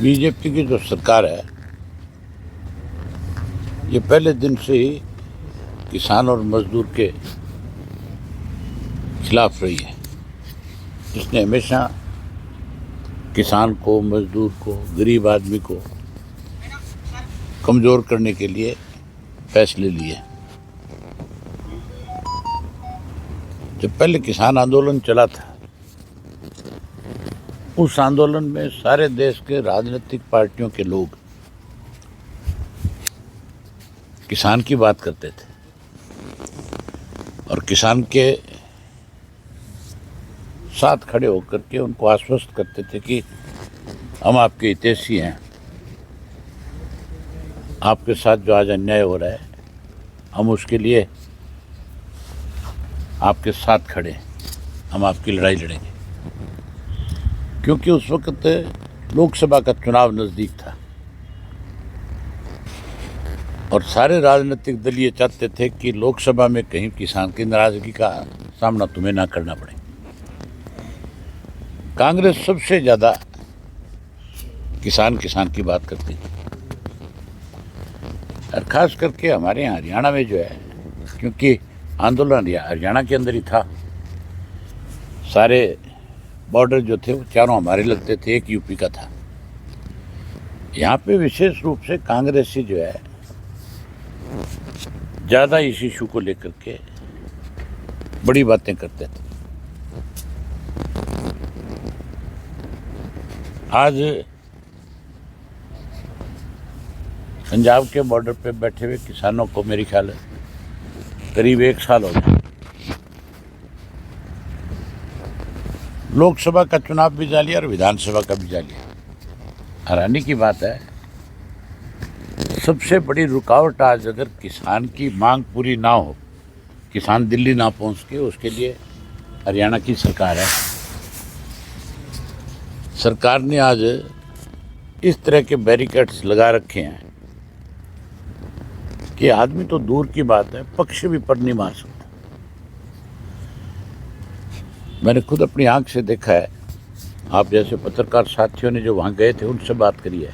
BJP की जो सरकार है ये पहले दिन से ही किसान और मजदूर के खिलाफ रही है। इसने हमेशा किसान को, मजदूर को, गरीब आदमी को कमज़ोर करने के लिए फैसले लिए। जब पहले किसान आंदोलन चला था, उस आंदोलन में सारे देश के राजनीतिक पार्टियों के लोग किसान की बात करते थे और किसान के साथ खड़े होकर के उनको आश्वस्त करते थे कि हम आपके हितैषी हैं, आपके साथ जो आज अन्याय हो रहा है हम उसके लिए आपके साथ खड़े हैं, हम आपकी लड़ाई लड़ेंगे। क्योंकि उस वक्त लोकसभा का चुनाव नज़दीक था और सारे राजनीतिक दल ये चाहते थे कि लोकसभा में कहीं किसान की नाराज़गी का सामना तुम्हें ना करना पड़े। कांग्रेस सबसे ज़्यादा किसान की बात करती थी और ख़ास करके हमारे यहाँ हरियाणा में जो है, क्योंकि आंदोलन हरियाणा के अंदर ही था, सारे बॉर्डर जो थे वो चारों हमारे लगते थे, एक यूपी का था। यहाँ पे विशेष रूप से कांग्रेसी जो है ज़्यादा इस इशू को लेकर के बड़ी बातें करते थे। आज पंजाब के बॉर्डर पे बैठे हुए किसानों को मेरे ख्याल है करीब 1 साल हो गया। लोकसभा का चुनाव भी जारी और विधानसभा का भी जारी। हैरानी की बात है, सबसे बड़ी रुकावट आज अगर किसान की मांग पूरी ना हो, किसान दिल्ली ना पहुंच के, उसके लिए हरियाणा की सरकार है। सरकार ने आज इस तरह के बैरिकेड्स लगा रखे हैं कि आदमी तो दूर की बात है, पक्षी भी पर नहीं मार सकता। मैंने खुद अपनी आंख से देखा है, आप जैसे पत्रकार साथियों ने जो वहाँ गए थे उनसे बात करी है।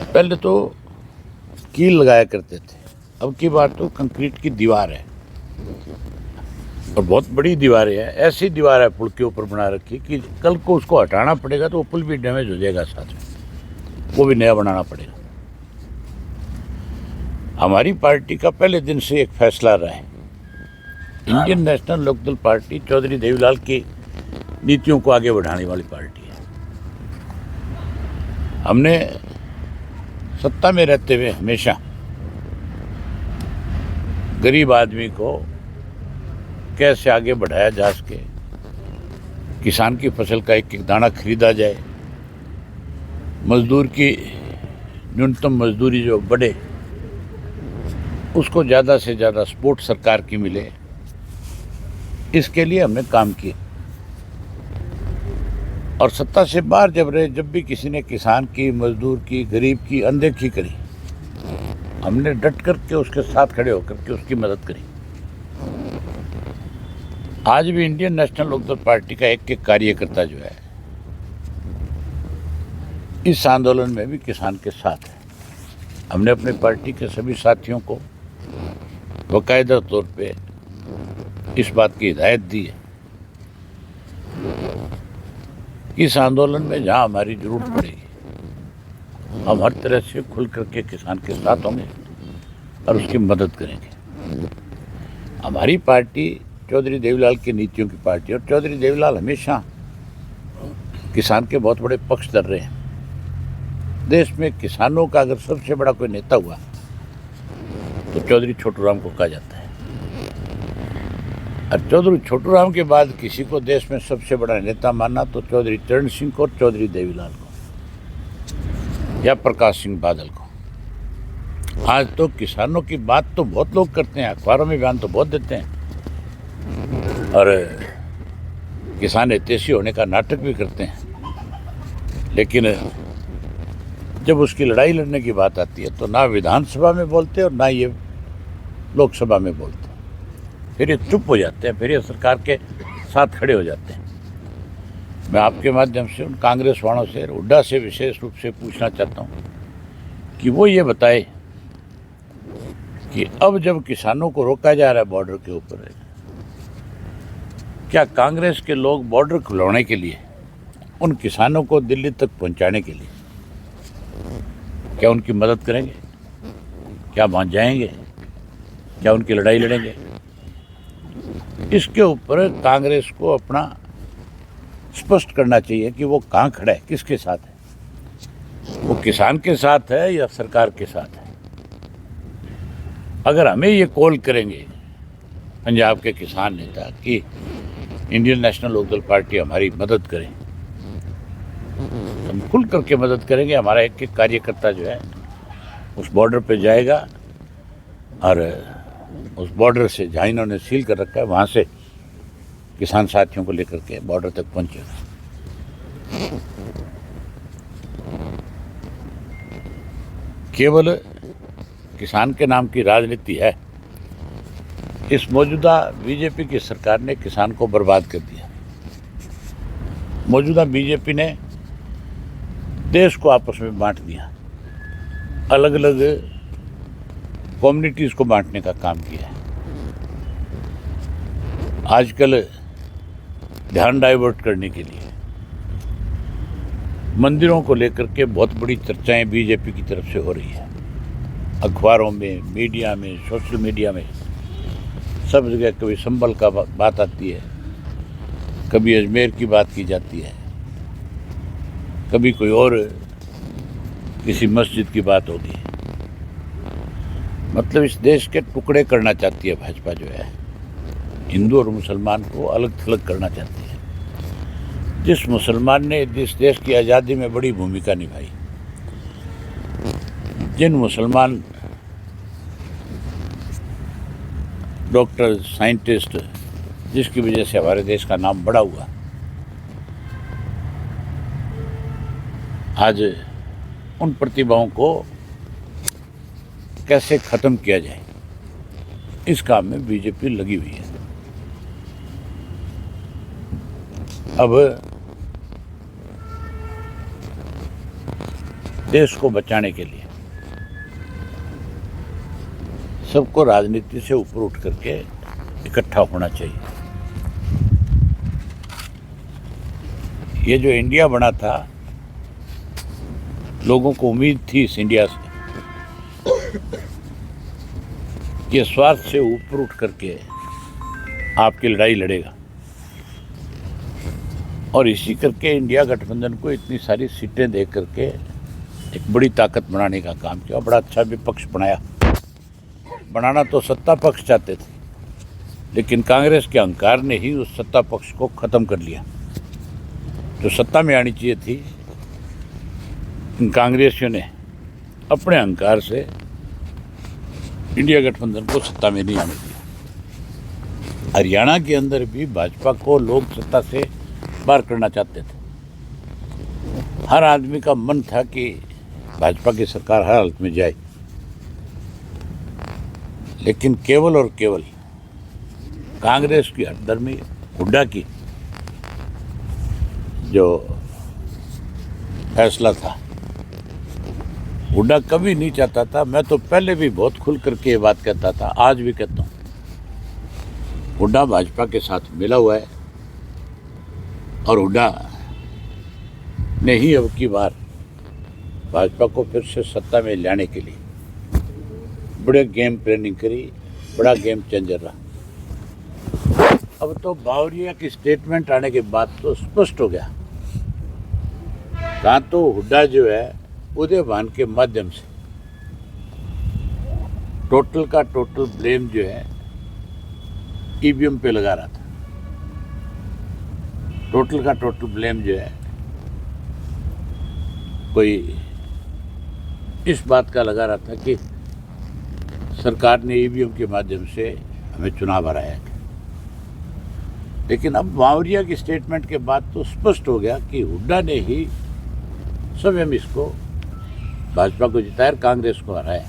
पहले तो कील लगाया करते थे, अब की बार तो कंक्रीट की दीवार है और बहुत बड़ी दीवारें हैं। ऐसी दीवार है पुल के ऊपर बना रखी कि कल को उसको हटाना पड़ेगा तो वो पुल भी डैमेज हो जाएगा, साथ में वो भी नया बनाना पड़ेगा। हमारी पार्टी का पहले दिन से एक फैसला रहा है, Indian National Lokdal party Chaudhary Devilal की नीतियों को आगे बढ़ाने वाली पार्टी है। हमने सत्ता में रहते हुए हमेशा गरीब आदमी को कैसे आगे बढ़ाया जा सके, किसान की फसल का एक एक दाना खरीदा जाए, मजदूर की न्यूनतम मजदूरी जो बढ़े उसको ज़्यादा से ज़्यादा सपोर्ट सरकार की मिले, इसके लिए हमने काम किए। और सत्ता से बाहर जब रहे, जब भी किसी ने किसान की, मजदूर की, गरीब की अनदेखी करी, हमने डट करके उसके साथ खड़े होकर के उसकी मदद करी। आज भी इंडियन नेशनल लोकदल पार्टी का एक एक कार्यकर्ता जो है इस आंदोलन में भी किसान के साथ है। हमने अपने पार्टी के सभी साथियों को बाकायदा तौर पे इस बात की हिदायत दी है कि इस आंदोलन में जहां हमारी जरूरत पड़ेगी हम हर तरह से खुल करके किसान के साथ होंगे और उसकी मदद करेंगे। हमारी पार्टी चौधरी देवीलाल की नीतियों की पार्टी, और चौधरी देवीलाल हमेशा किसान के बहुत बड़े पक्षधर रहे हैं। देश में किसानों का अगर सबसे बड़ा कोई नेता हुआ तो चौधरी छोटू राम को कहा जाता है। और चौधरी छोटू राम के बाद किसी को देश में सबसे बड़ा नेता मानना तो चौधरी चरण सिंह को, चौधरी देवीलाल को या प्रकाश सिंह बादल को। आज तो किसानों की बात तो बहुत लोग करते हैं, अखबारों में बयान तो बहुत देते हैं और किसान हितैषी होने का नाटक भी करते हैं, लेकिन जब उसकी लड़ाई लड़ने की बात आती है तो ना विधानसभा में बोलते और ना ये लोकसभा में बोलते, फिर ये चुप हो जाते हैं, फिर ये सरकार के साथ खड़े हो जाते हैं। मैं आपके माध्यम से उन कांग्रेस वालों से, हुड्डा से विशेष रूप से पूछना चाहता हूँ कि वो ये बताए कि अब जब किसानों को रोका जा रहा है बॉर्डर के ऊपर, क्या कांग्रेस के लोग बॉर्डर खुलवाने के लिए, उन किसानों को दिल्ली तक पहुंचाने के लिए क्या उनकी मदद करेंगे? क्या वहाँ जाएंगे? क्या उनकी लड़ाई लड़ेंगे? इसके ऊपर कांग्रेस को अपना स्पष्ट करना चाहिए कि वो कहाँ खड़ा है, किसके साथ है। वो किसान के साथ है या सरकार के साथ है? अगर हमें ये कॉल करेंगे पंजाब के किसान नेता कि इंडियन नेशनल लोकदल पार्टी हमारी मदद करे, हम खुल करके मदद करेंगे। हमारा एक एक कार्यकर्ता जो है उस बॉर्डर पे जाएगा और उस बॉर्डर से जहाँ इन्होंने सील कर रखा है वहाँ से किसान साथियों को लेकर के बॉर्डर तक पहुँचेगा। केवल किसान के नाम की राजनीति है। इस मौजूदा बीजेपी की सरकार ने किसान को बर्बाद कर दिया। मौजूदा बीजेपी ने देश को आपस में बांट दिया, अलग अलग कम्युनिटीज़ को बांटने का काम किया है। आजकल ध्यान डाइवर्ट करने के लिए मंदिरों को लेकर के बहुत बड़ी चर्चाएं बीजेपी की तरफ से हो रही है। अखबारों में, मीडिया में, सोशल मीडिया में, सब जगह कभी संभल का बात आती है, कभी अजमेर की बात की जाती है, कभी कोई और किसी मस्जिद की बात होगी। मतलब इस देश के टुकड़े करना चाहती है भाजपा जो है, हिंदू और मुसलमान को अलग थलग करना चाहती है। जिस मुसलमान ने इस देश की आज़ादी में बड़ी भूमिका निभाई, जिन मुसलमान डॉक्टर, साइंटिस्ट, जिसकी वजह से हमारे देश का नाम बड़ा हुआ, आज उन प्रतिभाओं को कैसे ख़त्म किया जाए, इस काम में बीजेपी लगी हुई है। अब देश को बचाने के लिए सबको राजनीति से ऊपर उठ करके इकट्ठा होना चाहिए। ये जो इंडिया बना था, लोगों को उम्मीद थी इस इंडिया से कि स्वार्थ से ऊपर उठ करके आपकी लड़ाई लड़ेगा, और इसी करके इंडिया गठबंधन को इतनी सारी सीटें दे करके एक बड़ी ताकत बनाने का काम किया। बड़ा अच्छा विपक्ष बनाना तो सत्ता पक्ष चाहते थे, लेकिन कांग्रेस के अहंकार ने ही उस सत्ता पक्ष को ख़त्म कर लिया। जो सत्ता में आनी चाहिए थी, इन कांग्रेसियों ने अपने अहंकार से इंडिया गठबंधन को सत्ता में नहीं आने दिया। हरियाणा के अंदर भी भाजपा को लोग सत्ता से बाहर करना चाहते थे। हर आदमी का मन था कि भाजपा की सरकार हर हालत में जाए, लेकिन केवल और केवल कांग्रेस की हठधर्मी हुड्डा की जो फैसला था, हुड्डा कभी नहीं चाहता था। मैं तो पहले भी बहुत खुल करके ये बात कहता था, आज भी कहता हूँ, हुड्डा भाजपा के साथ मिला हुआ है और हुड्डा ने ही अब की बार भाजपा को फिर से सत्ता में लाने के लिए बड़े गेम प्लानिंग करी, बड़ा गेम चेंजर रहा। अब तो बावरिया की स्टेटमेंट आने के बाद तो स्पष्ट हो गया, कहाँ तो हुड्डा जो है उदयभान के माध्यम से टोटल का टोटल ब्लेम जो है ईवीएम पे लगा रहा था। टोटल का टोटल ब्लेम जो है कोई इस बात का लगा रहा था कि सरकार ने ईवीएम के माध्यम से हमें चुनाव हराया। लेकिन अब बावरिया की स्टेटमेंट के बाद तो स्पष्ट हो गया कि हुड्डा ने ही स्वयं इसको भाजपा को जिताया, कांग्रेस को हराया।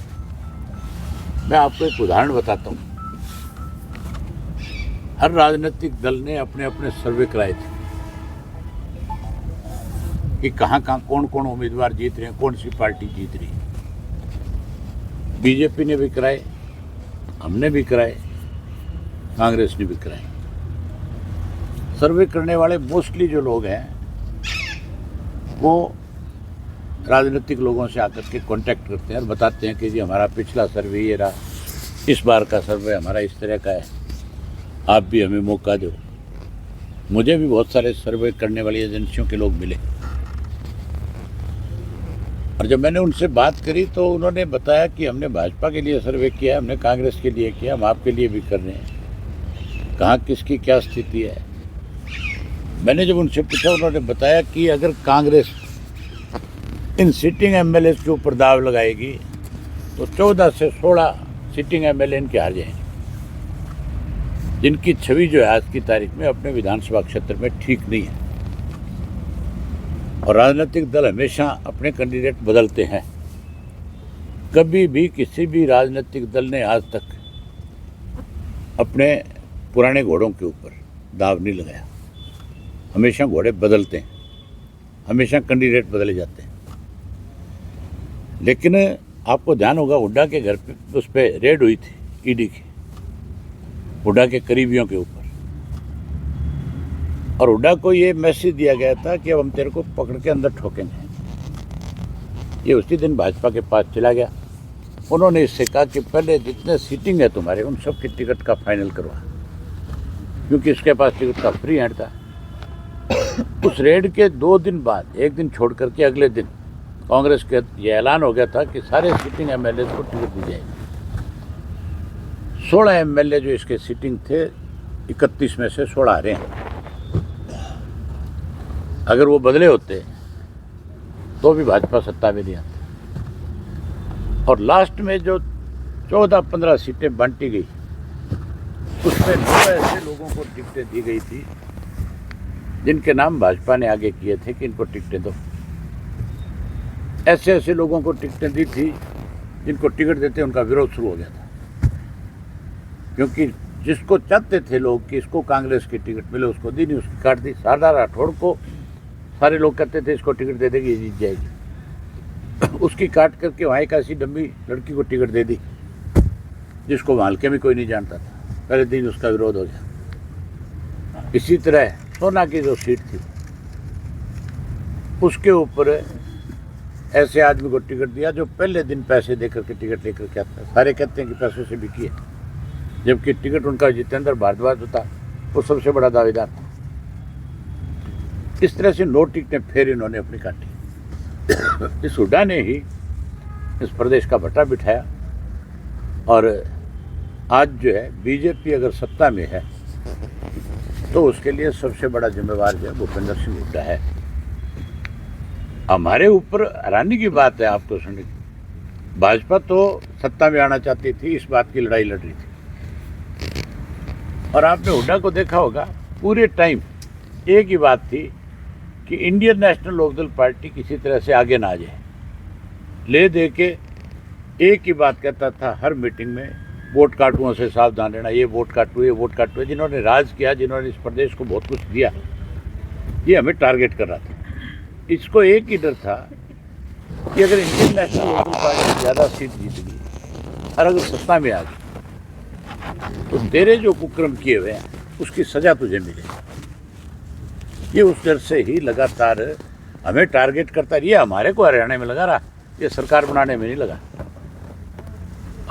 मैं आपको एक उदाहरण बताता हूँ। हर राजनीतिक दल ने अपने अपने सर्वे कराए थे कि कहाँ कहाँ कौन कौन उम्मीदवार जीत रहे हैं, कौन सी पार्टी जीत रही है। बीजेपी ने भी कराए, हमने भी कराए, कांग्रेस ने भी कराए। सर्वे करने वाले मोस्टली जो लोग हैं वो राजनीतिक लोगों से आकर के कांटेक्ट करते हैं और बताते हैं कि जी हमारा पिछला सर्वे ये रहा, इस बार का सर्वे हमारा इस तरह का है, आप भी हमें मौका दो। मुझे भी बहुत सारे सर्वे करने वाली एजेंसियों के लोग मिले और जब मैंने उनसे बात करी तो उन्होंने बताया कि हमने भाजपा के लिए सर्वे किया है, हमने कांग्रेस के लिए किया, हम आपके लिए भी कर रहे हैं, कहाँ किसकी क्या स्थिति है। मैंने जब उनसे पूछा, उन्होंने बताया कि अगर कांग्रेस इन सिटिंग एमएलए के ऊपर दाव लगाएगी तो 14 से 16 सिटिंग एमएलए इनके हार जाएंगे, जिनकी छवि जो है आज की तारीख में अपने विधानसभा क्षेत्र में ठीक नहीं है। और राजनीतिक दल हमेशा अपने कैंडिडेट बदलते हैं, कभी भी किसी भी राजनीतिक दल ने आज तक अपने पुराने घोड़ों के ऊपर दाव नहीं लगाया। हमेशा घोड़े बदलते हैं, हमेशा कैंडिडेट बदले जाते हैं। लेकिन आपको ध्यान होगा, हुड्डा के घर पे उस पर रेड हुई थी ईडी की, हुड्डा के करीबियों के ऊपर, और हुड्डा को ये मैसेज दिया गया था कि अब हम तेरे को पकड़ के अंदर ठोकेंगे। ये उसी दिन भाजपा के पास चला गया। उन्होंने इससे कहा कि पहले जितने सीटिंग है तुम्हारे उन सब की टिकट का फाइनल करवा, क्योंकि इसके पास टिकट का फ्री हैंड था। उस रेड के 2 दिन बाद, एक दिन छोड़ करके अगले दिन कांग्रेस के ये ऐलान हो गया था कि सारे सिटिंग एमएलए को टिकट दी जाएगी। 16 एमएलए जो इसके सिटिंग थे, 31 में से 16 आ रहे हैं। अगर वो बदले होते तो भी भाजपा सत्ता में नहीं आती। और लास्ट में जो 14-15 सीटें बांटी गई, उसमें 9 ऐसे लोगों को टिकटें दी गई थी जिनके नाम भाजपा ने आगे किए थे कि इनको टिकटें दो। ऐसे ऐसे लोगों को टिकटें दी थी जिनको टिकट देते उनका विरोध शुरू हो गया था, क्योंकि जिसको चाहते थे लोग कि इसको कांग्रेस की टिकट मिले, उसको दी नहीं, उसकी काट दी। शारदा राठौड़ को सारे लोग कहते थे इसको टिकट दे देगी, ये जीत जाएगी, उसकी काट करके वहाँ एक ऐसी डम्मी लड़की को टिकट दे दी जिसको वहाँ हल्के में कोई नहीं जानता था। पहले दिन उसका विरोध हो गया। इसी तरह सोना की जो सीट थी उसके ऊपर ऐसे आदमी को टिकट दिया जो पहले दिन पैसे देकर के टिकट लेकर के आता है। सारे कहते हैं कि पैसों से बिकी है, जबकि टिकट उनका जितेंद्र भारद्वाज था, वो सबसे बड़ा दावेदार था। इस तरह से 9 टिकटें फिर इन्होंने अपनी काटी। इस हुड्डा ने ही इस प्रदेश का भट्टा बिठाया और आज जो है बीजेपी अगर सत्ता में है तो उसके लिए सबसे बड़ा जिम्मेवार जो है भूपेंद्र सिंह हुड्डा है। हमारे ऊपर हैरानी की बात है आपको सुनने की, भाजपा तो सत्ता में आना चाहती थी, इस बात की लड़ाई लड़ रही थी। और आपने हुड्डा को देखा होगा, पूरे टाइम एक ही बात थी कि इंडियन नेशनल लोकदल पार्टी किसी तरह से आगे ना आ जाए। ले दे के एक ही बात कहता था हर मीटिंग में, वोट काटुओं से सावधान रहना, ये वोट काटू, ये वोट काटू। जिन्होंने राज किया, जिन्होंने इस प्रदेश को बहुत कुछ दिया, ये हमें टारगेट कर रहा था। इसको एक ही डर था कि अगर इंडियन नेशनल लोकदल पार्टी ज़्यादा सीट जीत गई और अगर सत्ता में आ गई तो तेरे जो कुकर्म किए हुए हैं उसकी सज़ा तुझे मिलेगी। ये उस डर से ही लगातार हमें टारगेट करता है। ये हमारे को हरियाणा में लगा रहा, ये सरकार बनाने में नहीं लगा।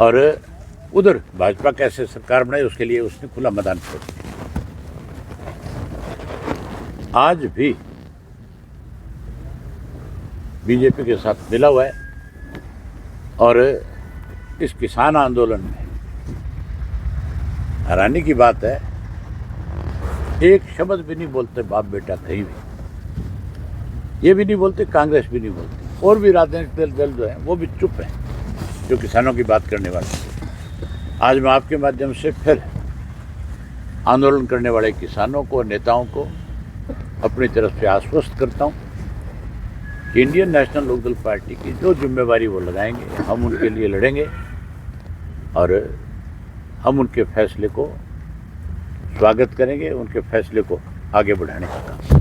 और उधर भाजपा कैसे सरकार बनाए उसके लिए उसने खुला मैदान छोड़ दिया। आज भी बीजेपी के साथ मिला हुआ है और इस किसान आंदोलन में हैरानी की बात है, एक शब्द भी नहीं बोलते बाप बेटा कहीं भी। ये भी नहीं बोलते, कांग्रेस भी नहीं बोलती, और भी राजनीतिक दल जो है वो भी चुप है जो किसानों की बात करने वाले। आज मैं आपके माध्यम से फिर आंदोलन करने वाले किसानों को, नेताओं को अपनी तरफ से आश्वस्त करता हूँ कि इंडियन नेशनल लोकदल पार्टी की जो जिम्मेवारी वो लगाएंगे, हम उनके लिए लड़ेंगे और हम उनके फैसले को स्वागत करेंगे, उनके फैसले को आगे बढ़ाने का काम।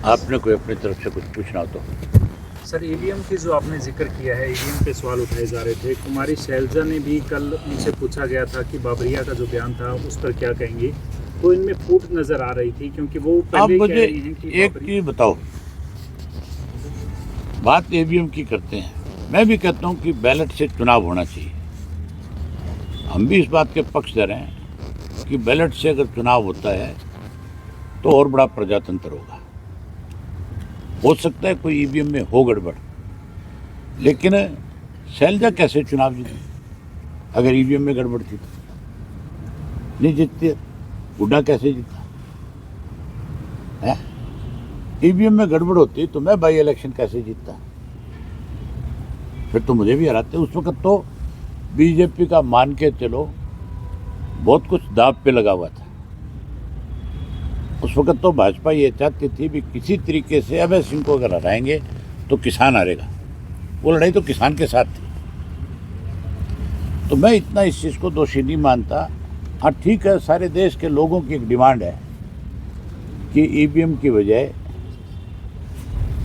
आपने कोई अपनी तरफ से कुछ पूछना हो तो। सर, ईवीएम की जो आपने जिक्र किया है, ईवीएम पे सवाल उठाए जा रहे थे। कुमारी शैलजा ने भी कल उनसे पूछा गया था कि बाबरिया का जो बयान था उस पर क्या कहेंगे, तो इनमें फूट नजर आ रही थी, क्योंकि वो आप पहले मुझे कह रही हैं कि एक चीज बताओ, बात ईवीएम की करते हैं, मैं भी कहता हूं कि बैलेट से चुनाव होना चाहिए। हम भी इस बात के पक्षधर हैं कि बैलेट से अगर चुनाव होता है तो और बड़ा प्रजातंत्र होगा। हो सकता है कोई ईवीएम में हो गड़बड़, लेकिन शैलजा कैसे चुनाव जीती अगर ईवीएम में गड़बड़ थी तो? नहीं जीतती। हुड्डा कैसे जीता है? ईवीएम में गड़बड़ होती तो मैं बाई इलेक्शन कैसे जीतता? फिर तो मुझे भी हराते। उस वक्त तो बीजेपी का मान के चलो बहुत कुछ दांव पे लगा हुआ था। उस वक्त तो भाजपा ये चाहती थी भी किसी तरीके से अभय सिंह को अगर हराएंगे तो किसान हारेगा। वो लड़ाई तो किसान के साथ थी। तो मैं इतना इस चीज़ को दोषी नहीं मानता। हाँ ठीक है, सारे देश के लोगों की एक डिमांड है कि ईवीएम की बजाय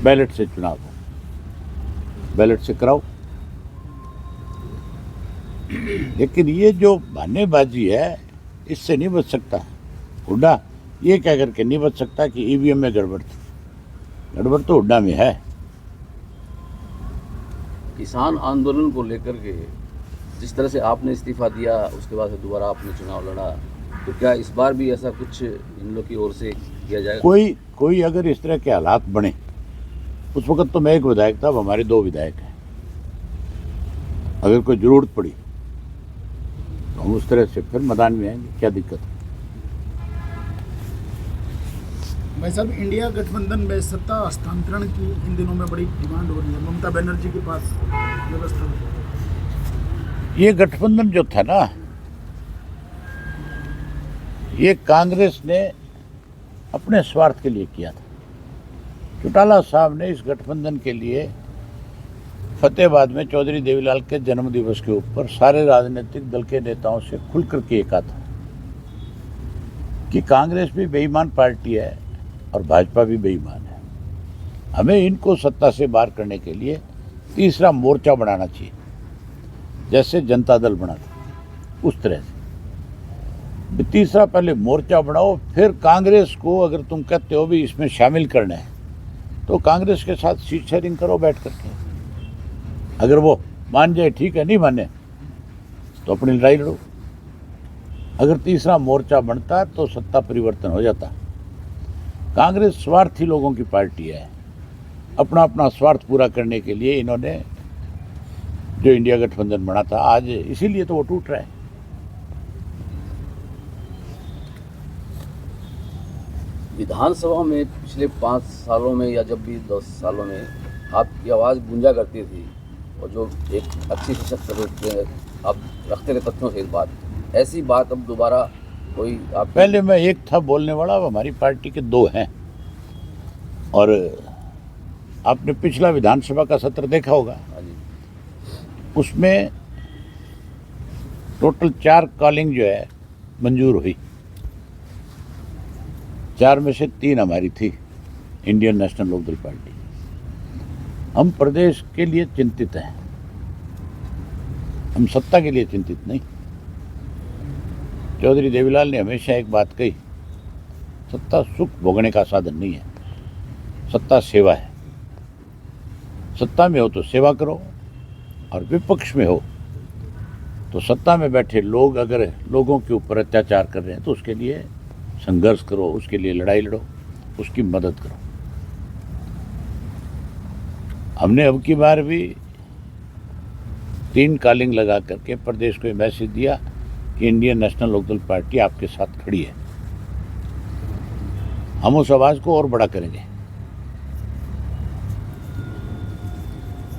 बैलेट से चुनाव हो, बैलेट से कराओ। लेकिन ये जो बहानेबाजी है इससे नहीं बच सकता। हुड्डा ये कह करके नहीं बच सकता कि ईवीएम में गड़बड़ थी। गड़बड़ तो हुड्डा में है। किसान आंदोलन को लेकर के जिस तरह से आपने इस्तीफा दिया, उसके बाद से दोबारा आपने चुनाव लड़ा, तो क्या इस बार भी ऐसा कुछ इन लोग की ओर से किया जाएगा? कोई अगर इस तरह के हालात बने, उस वक्त तो मैं एक विधायक था, अब हमारे 2 विधायक हैं। अगर कोई जरूरत पड़ी तो हम उस तरह से फिर मैदान में आएंगे, क्या दिक्कत है? भाई साहब, इंडिया गठबंधन में सत्ता हस्तांतरण की इन दिनों में बड़ी डिमांड हो रही है। ममता बनर्जी के पास व्यवस्था है। ये गठबंधन जो था ना, ये कांग्रेस ने अपने स्वार्थ के लिए किया था। चौटाला साहब ने इस गठबंधन के लिए फतेहाबाद में चौधरी देवीलाल के जन्म दिवस के ऊपर सारे राजनीतिक दल के नेताओं से खुलकर के कहा था कि कांग्रेस भी बेईमान पार्टी है और भाजपा भी बेईमान है। हमें इनको सत्ता से बाहर करने के लिए तीसरा मोर्चा बनाना चाहिए, जैसे जनता दल बना था उस तरह से। तीसरा पहले मोर्चा बनाओ, फिर कांग्रेस को अगर तुम कहते हो भी इसमें शामिल करना है तो कांग्रेस के साथ सीट शेयरिंग करो बैठ करके। अगर वो मान जाए ठीक है, नहीं माने तो अपनी लड़ाई लड़ो। अगर तीसरा मोर्चा बनता तो सत्ता परिवर्तन हो जाता। कांग्रेस स्वार्थी लोगों की पार्टी है। अपना स्वार्थ पूरा करने के लिए इन्होंने जो इंडिया गठबंधन बना था, आज इसीलिए तो वो टूट रहा है। विधानसभा में पिछले 5 सालों में या जब भी 10 सालों में आपकी आवाज़ गूंजा करती थी और जो एक अच्छी आप रखते थे तथ्यों से, इस बात ऐसी बात अब दोबारा कोई आप? पहले मैं एक था बोलने वाला, अब हमारी पार्टी के 2 हैं। और आपने पिछला विधानसभा का सत्र देखा होगा, उसमें टोटल 4 कॉलिंग जो है मंजूर हुई। 4 में से 3 हमारी थी, इंडियन नेशनल लोकदल पार्टी। हम प्रदेश के लिए चिंतित हैं, हम सत्ता के लिए चिंतित नहीं। चौधरी देवीलाल ने हमेशा एक बात कही, सत्ता सुख भोगने का साधन नहीं है, सत्ता सेवा है। सत्ता में हो तो सेवा करो, और विपक्ष में हो तो सत्ता में बैठे लोग अगर लोगों के ऊपर अत्याचार कर रहे हैं तो उसके लिए संघर्ष करो, उसके लिए लड़ाई लड़ो, उसकी मदद करो। हमने अब की बार भी 3 कॉलिंग लगा करके प्रदेश को मैसेज दिया कि इंडियन नेशनल लोकदल पार्टी आपके साथ खड़ी है। हम उस आवाज को और बड़ा करेंगे।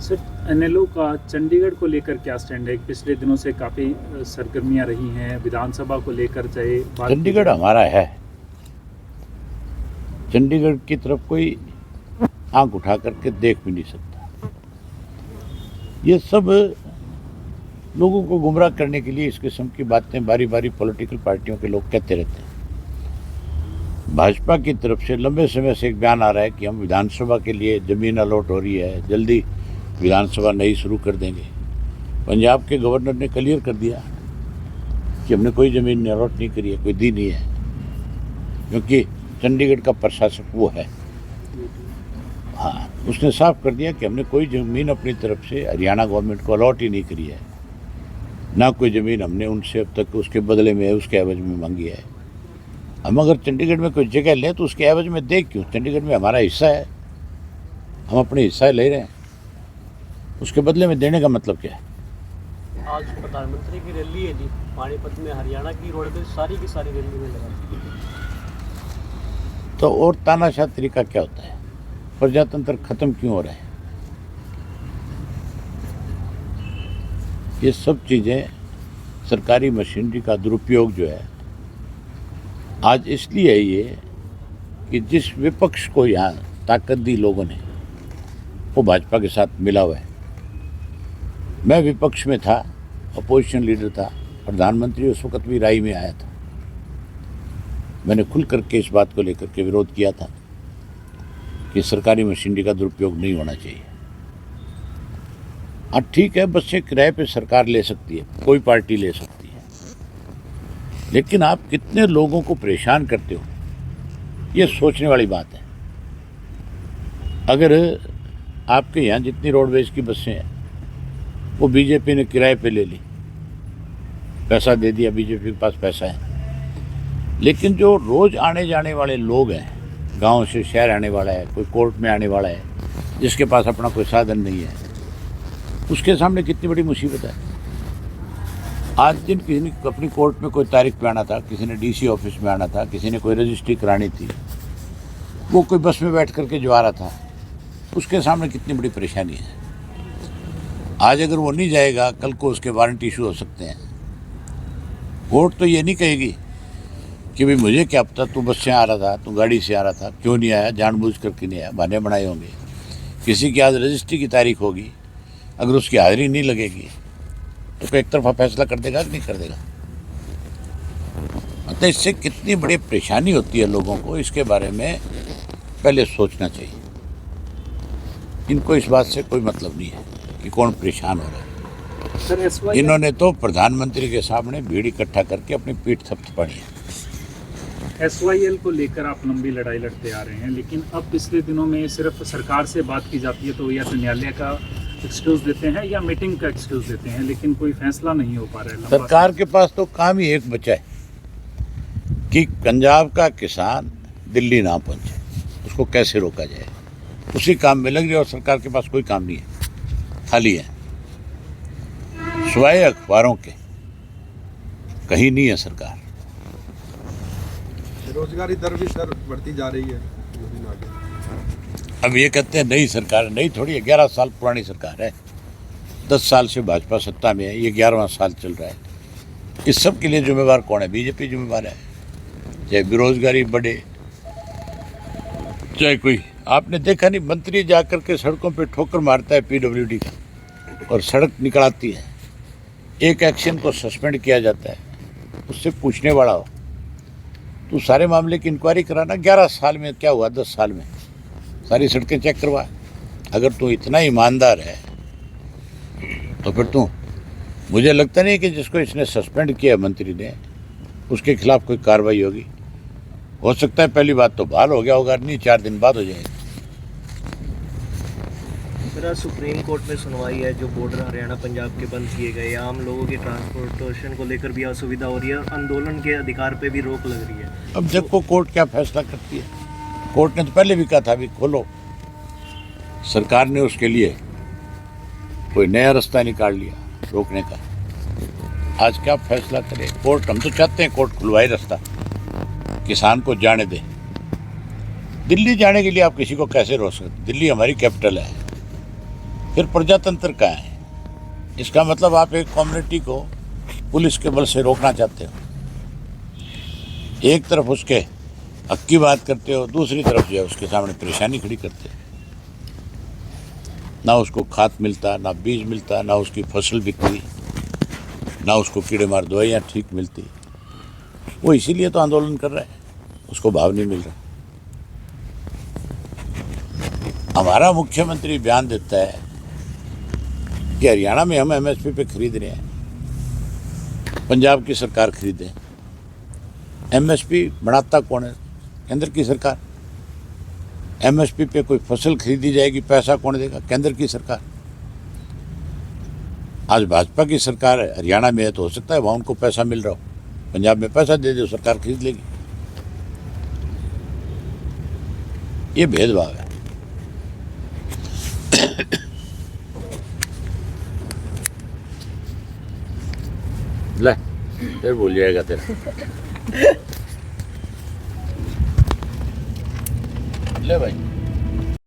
सर, एनएलओ का चंडीगढ़ को लेकर क्या स्टैंड है? पिछले दिनों से काफ़ी सरगर्मियां रही हैं विधानसभा को लेकर, चाहे चंडीगढ़ हमारा है। चंडीगढ़ की तरफ कोई आंख उठा करके देख भी नहीं सकता। ये सब लोगों को गुमराह करने के लिए इस किस्म की बातें बारी बारी पॉलिटिकल पार्टियों के लोग कहते रहते हैं। भाजपा की तरफ से लंबे समय से एक बयान आ रहा है कि हम विधानसभा के लिए ज़मीन अलॉट हो रही है, जल्दी विधानसभा नई शुरू कर देंगे। पंजाब के गवर्नर ने क्लियर कर दिया कि हमने कोई ज़मीन अलॉट नहीं करी है, कोई दी नहीं है, क्योंकि चंडीगढ़ का प्रशासक वो है। हाँ, उसने साफ कर दिया कि हमने कोई ज़मीन अपनी तरफ से हरियाणा गवर्नमेंट को अलॉट ही नहीं करी है, ना कोई ज़मीन हमने उनसे अब तक उसके बदले में, उसके एवज में मांगी है। हम अगर चंडीगढ़ में कोई जगह लें तो उसके एवज में दे क्यों? चंडीगढ़ में हमारा हिस्सा है, हम अपने हिस्सा ले रहे हैं, उसके बदले में देने का मतलब क्या है? आज प्रधानमंत्री की रैली है जी पानीपत में, हरियाणा की रोडवेज सारी की सारी रैली में लगा। तो और तानाशाह तरीका क्या होता है? प्रजातंत्र खत्म क्यों हो रहा है? ये सब चीज़ें, सरकारी मशीनरी का दुरुपयोग जो है आज इसलिए है ये कि जिस विपक्ष को यहाँ ताकत दी लोगों ने, वो भाजपा के साथ मिला हुआ है। मैं विपक्ष में था, अपोजिशन लीडर था, प्रधानमंत्री उस वक्त भी राय में आया था। मैंने खुल करके इस बात को लेकर के विरोध किया था कि सरकारी मशीनरी का दुरुपयोग नहीं होना चाहिए। हाँ ठीक है, बस से किराए पे सरकार ले सकती है, कोई पार्टी ले सकती है, लेकिन आप कितने लोगों को परेशान करते हो, ये सोचने वाली बात है। अगर आपके यहाँ जितनी रोडवेज की बसें हैं वो बीजेपी ने किराए पे ले ली, पैसा दे दिया, बीजेपी के पास पैसा है, लेकिन जो रोज़ आने जाने वाले लोग हैं, गांव से शहर आने वाला है, कोई कोर्ट में आने वाला है, जिसके पास अपना कोई साधन नहीं है, उसके सामने कितनी बड़ी मुसीबत है। आज दिन किसी ने अपनी कोर्ट में कोई तारीख पे आना था, किसी ने डीसी ऑफिस में आना था, किसी ने कोई रजिस्ट्री करानी थी, वो कोई बस में बैठ करके जो आ रहा था, उसके सामने कितनी बड़ी परेशानी है। आज अगर वो नहीं जाएगा, कल को उसके वारंट इशू हो सकते हैं। कोर्ट तो ये नहीं कहेगी कि भाई मुझे क्या पता, तू बस से आ रहा था, तू गाड़ी से आ रहा था, क्यों नहीं आया, जानबूझ करके नहीं आया, बहाने बनाए होंगे। किसी की आज रजिस्ट्री की तारीख होगी, अगर उसकी हाजिरी नहीं लगेगी तो कोई एक तरफा फैसला कर देगा कि नहीं कर देगा? मतलब इससे कितनी बड़ी परेशानी होती है लोगों को, इसके बारे में पहले सोचना चाहिए। इनको इस बात से कोई मतलब नहीं है कि कौन परेशान हो रहा है। सर इन्होंने तो प्रधानमंत्री के सामने भीड़ इकट्ठा करके अपनी पीठ थपथपानी है। SYL को लेकर आप लंबी लड़ाई लड़ते आ रहे हैं, लेकिन अब पिछले दिनों में सिर्फ सरकार से बात की जाती है तो या तो न्यायालय का एक्सक्यूज देते हैं या मीटिंग का एक्सक्यूज देते हैं, लेकिन कोई फैसला नहीं हो पा रहा है। सरकार के पास तो काम ही एक बचा है कि पंजाब का किसान दिल्ली ना पहुंचे, उसको कैसे रोका जाए, उसी काम में लग रही है। और सरकार के पास कोई काम नहीं है, खाली है, सिवाय अखबारों के कहीं नहीं है सरकार। बेरोजगारी दर भी सर बढ़ती जा रही है दिन आगे। अब ये कहते हैं नई सरकार, नई थोड़ी है, 11 साल पुरानी सरकार है। 10 साल से भाजपा सत्ता में है, ये 11वां साल चल रहा है। इस सब के लिए जिम्मेवार कौन है? बीजेपी जिम्मेवार है। चाहे बेरोजगारी बढ़े, चाहे कोई, आपने देखा नहीं, मंत्री जाकर के सड़कों पे ठोकर मारता है PWD का और सड़क निकल आती है, एक एक्शन को सस्पेंड किया जाता है, उससे पूछने वाला हो तो सारे मामले की इंक्वायरी कराना। 11 साल में क्या हुआ? 10 साल में सारी सड़कें चेक करवा। अगर तू इतना ईमानदार है तो फिर तू, मुझे लगता नहीं कि जिसको इसने सस्पेंड किया मंत्री ने, उसके खिलाफ कोई कार्रवाई होगी। हो सकता है पहली बात तो बहाल हो गया होगा, नहीं 4 दिन बाद हो जाएगी। सर सुप्रीम कोर्ट में सुनवाई है, जो बॉर्डर हरियाणा पंजाब के बंद किए गए, आम लोगों की ट्रांसपोर्टेशन को लेकर भी असुविधा हो रही है और आंदोलन के अधिकार पे भी रोक लग रही है। अब देखो कोर्ट क्या फैसला करती है। कोर्ट ने तो पहले भी कहा था भी खोलो, सरकार ने उसके लिए कोई नया रास्ता निकाल लिया रोकने का। आज क्या फैसला करे कोर्ट? हम तो चाहते हैं कोर्ट खुलवाए रास्ता, किसान को जाने दे। दिल्ली जाने के लिए आप किसी को कैसे रोक सकते? दिल्ली हमारी कैपिटल है, फिर प्रजातंत्र कहाँ है? इसका मतलब आप एक कम्युनिटी को पुलिस के बल से रोकना चाहते हो। एक तरफ उसके हक की बात करते हो, दूसरी तरफ जो है उसके सामने परेशानी खड़ी करते हो। ना उसको खाद मिलता, ना बीज मिलता, ना उसकी फसल बिकती, ना उसको कीड़े मार दवाइयाँ ठीक मिलती। वो इसीलिए तो आंदोलन कर रहा है। उसको भाव नहीं मिल रहा। हमारा मुख्यमंत्री बयान देता है कि हरियाणा में हम एमएसपी पे खरीद रहे हैं, पंजाब की सरकार खरीदे। एमएसपी बनाता कौन है? केंद्र की सरकार। एमएसपी पे कोई फसल खरीदी जाएगी, पैसा कौन देगा? केंद्र की सरकार। आज भाजपा की सरकार है, हरियाणा में है तो हो सकता है वहां उनको पैसा मिल रहा हो, पंजाब में पैसा दे दो, सरकार खरीद लेगी। ये भेदभाव है। ले फिर भूल जाएगा तेरा। ले भाई।